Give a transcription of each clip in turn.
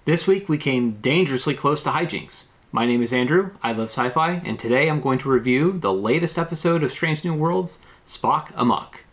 This week we came dangerously close to hijinks. My name is Andrew, I love sci-fi, and today I'm going to review the latest episode of Strange New Worlds, Spock Amok.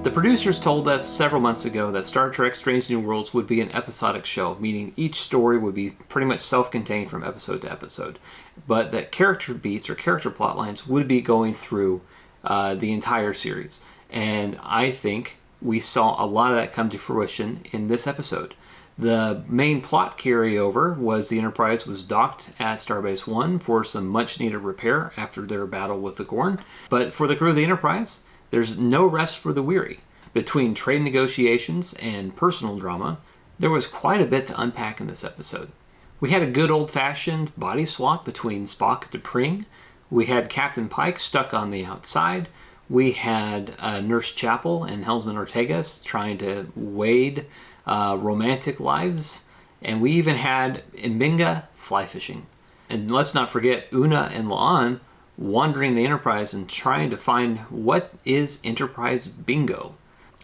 The producers told us several months ago that Star Trek Strange New Worlds would be an episodic show, meaning each story would be pretty much self-contained from episode to episode, but that character beats or character plot lines would be going through the entire series. And I think we saw a lot of that come to fruition in this episode. The main plot carryover was the Enterprise was docked at Starbase 1 for some much-needed repair after their battle with the Gorn. But for the crew of the Enterprise, there's no rest for the weary. Between trade negotiations and personal drama, there was quite a bit to unpack in this episode. We had a good old-fashioned body swap between Spock and T'Pring. We had Captain Pike stuck on the outside. We had Nurse Chapel and Helmsman Ortegas trying to wade romantic lives. And we even had M'Benga fly fishing. And let's not forget Una and La'an wandering the Enterprise and trying to find what is Enterprise bingo.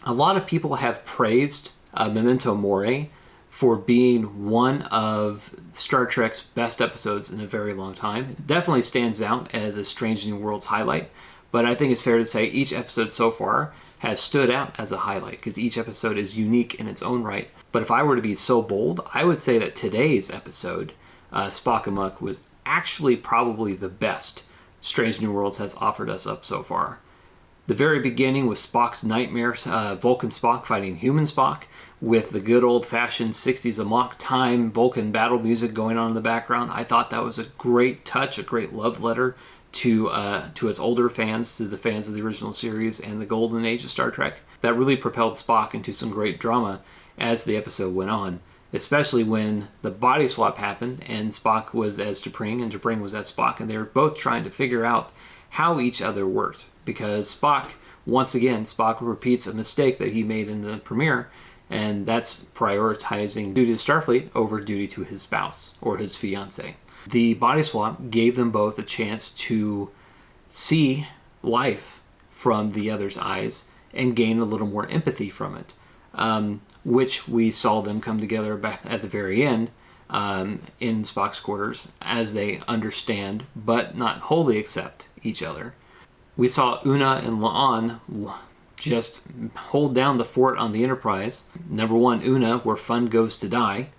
A lot of people have praised Memento Mori for being one of Star Trek's best episodes in a very long time. It definitely stands out as a Strange New Worlds highlight, but I think it's fair to say each episode so far has stood out as a highlight because each episode is unique in its own right. But if I were to be so bold, I would say that today's episode, Spock Amok, was actually probably the best Strange New Worlds has offered us up so far. The very beginning with Spock's nightmares, Vulcan Spock fighting human Spock, with the good old-fashioned 60s Amok time Vulcan battle music going on in the background. I thought that was a great touch, a great love letter to its older fans, to the fans of the original series and the golden age of Star Trek. That really propelled Spock into some great drama as the episode went on, especially when the body swap happened and Spock was as T'Pring and T'Pring was as Spock, and they were both trying to figure out how each other worked. Because Spock, once again, Spock repeats a mistake that he made in the premiere, and that's prioritizing duty to Starfleet over duty to his spouse or his fiancée. The body swap gave them both a chance to see life from the other's eyes and gain a little more empathy from it, which we saw them come together back at the very end in Spock's quarters as they understand but not wholly accept each other. We saw Una and La'an just hold down the fort on the Enterprise. Number one, Una, where fun goes to die.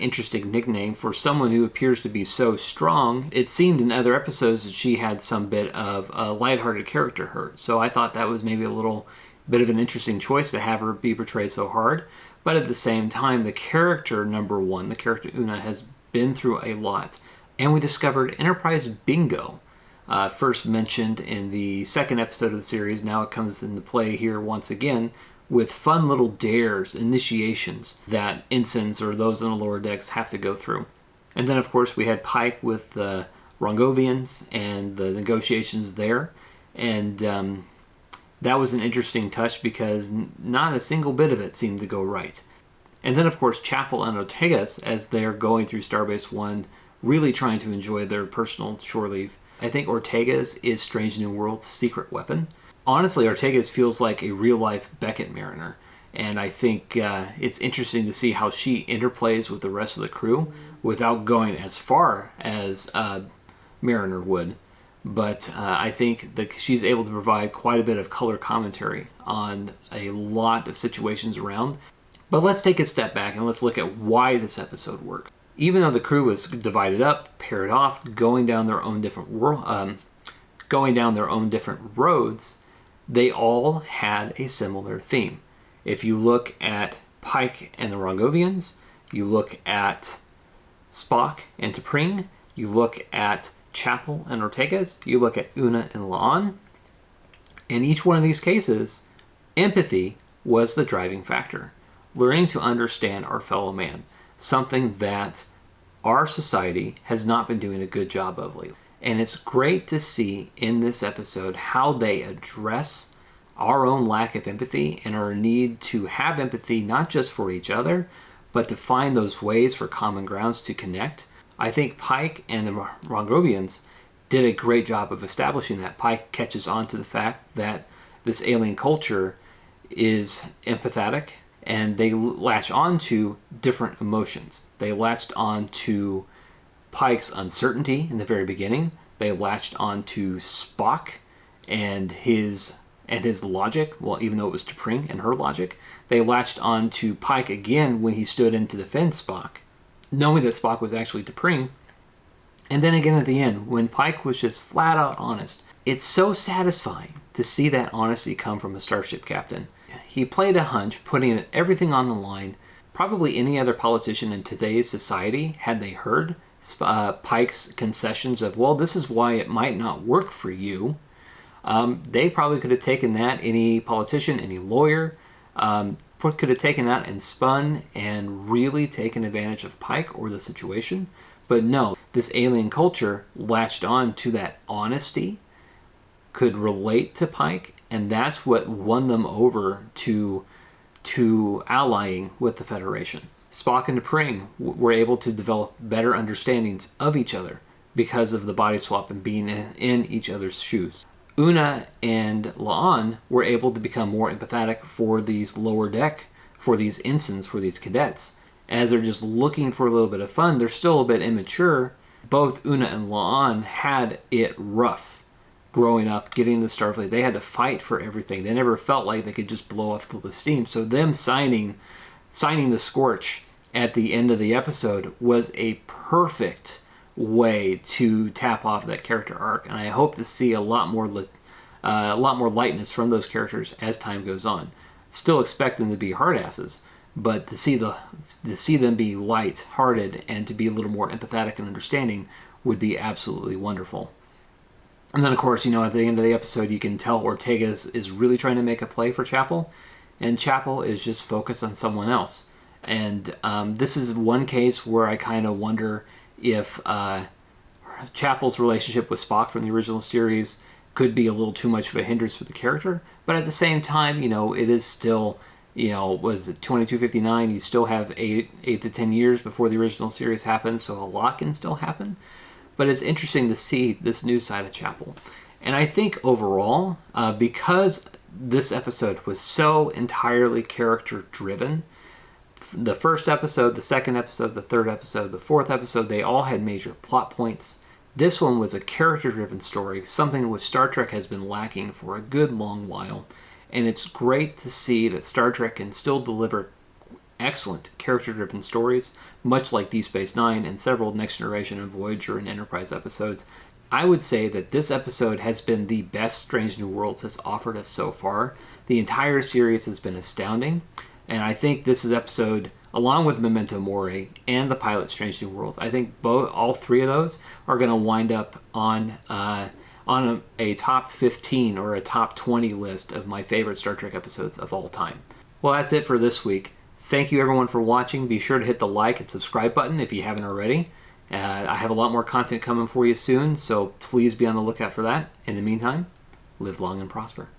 Interesting nickname for someone who appears to be so strong. It seemed in other episodes that she had some bit of a lighthearted character hurt. So I thought that was maybe a little bit of an interesting choice to have her be portrayed so hard. But at the same time, the character number one, the character Una, has been through a lot. And we discovered Enterprise bingo. First mentioned in the second episode of the series. Now it comes into play here once again with fun little dares, initiations that ensigns or those on the lower decks have to go through. And then, of course, we had Pike with the Rongovians and the negotiations there. And that was an interesting touch because not a single bit of it seemed to go right. And then, of course, Chapel and Ortegas, as they're going through Starbase 1, really trying to enjoy their personal shore leave. I think Ortegas is Strange New World's secret weapon. Honestly, Ortegas feels like a real-life Beckett Mariner, and I think it's interesting to see how she interplays with the rest of the crew without going as far as Mariner would. But I think that she's able to provide quite a bit of color commentary on a lot of situations around. But let's take a step back and let's look at why this episode worked. Even though the crew was divided up, paired off, going down their own different roads, they all had a similar theme. If you look at Pike and the Rongovians, you look at Spock and T'Pring, you look at Chapel and Ortegas, you look at Una and La'an. In each one of these cases, empathy was the driving factor. Learning to understand our fellow man. Something that our society has not been doing a good job of lately. And it's great to see in this episode how they address our own lack of empathy and our need to have empathy not just for each other, but to find those ways for common grounds to connect. I think Pike and the Rongovians did a great job of establishing that. Pike catches on to the fact that this alien culture is empathetic, and they latch on to different emotions. They latched on to Pike's uncertainty in the very beginning. They latched on to Spock and his logic, well, even though it was T'Pring and her logic. They latched on to Pike again when he stood in to defend Spock, knowing that Spock was actually T'Pring. And then again at the end, when Pike was just flat out honest. It's so satisfying to see that honesty come from a starship captain. He played a hunch, putting everything on the line. Probably any other politician in today's society, had they heard Pike's concessions of, well, this is why it might not work for you, they probably could have taken that, any politician, any lawyer, could have taken that and spun and really taken advantage of Pike or the situation. But no, this alien culture latched on to that honesty, could relate to Pike, and that's what won them over to allying with the Federation. Spock and T'Pring were able to develop better understandings of each other because of the body swap and being in each other's shoes. Una and La'an were able to become more empathetic for these lower deck, for these ensigns, for these cadets. As they're just looking for a little bit of fun, they're still a bit immature. Both Una and La'an had it rough growing up, getting the Starfleet. They had to fight for everything. They never felt like they could just blow off the steam. So them signing the Scorch at the end of the episode was a perfect way to tap off that character arc. And I hope to see a lot more lightness from those characters as time goes on. Still expect them to be hardasses, but to see them be light-hearted and to be a little more empathetic and understanding would be absolutely wonderful. And then, of course, at the end of the episode, you can tell Ortega is really trying to make a play for Chapel, and Chapel is just focused on someone else. And this is one case where I kind of wonder if Chapel's relationship with Spock from the original series could be a little too much of a hindrance for the character. But at the same time, it is still, what is it, 2259? You still have 8 to 10 years before the original series happens, so a lot can still happen. But it's interesting to see this new side of Chapel. And I think overall, because this episode was so entirely character-driven, the first episode, the second episode, the third episode, the fourth episode, they all had major plot points. This one was a character-driven story, something which Star Trek has been lacking for a good long while. And it's great to see that Star Trek can still deliver excellent character-driven stories, much like Deep Space Nine and several Next Generation and Voyager and Enterprise episodes. I would say that this episode has been the best Strange New Worlds has offered us so far. The entire series has been astounding, and I think this is episode, along with Memento Mori and the pilot Strange New Worlds, I think all three of those are going to wind up on a top 15 or a top 20 list of my favorite Star Trek episodes of all time. Well, that's it for this week. Thank you everyone for watching. Be sure to hit the like and subscribe button if you haven't already. I have a lot more content coming for you soon, so please be on the lookout for that. In the meantime, live long and prosper.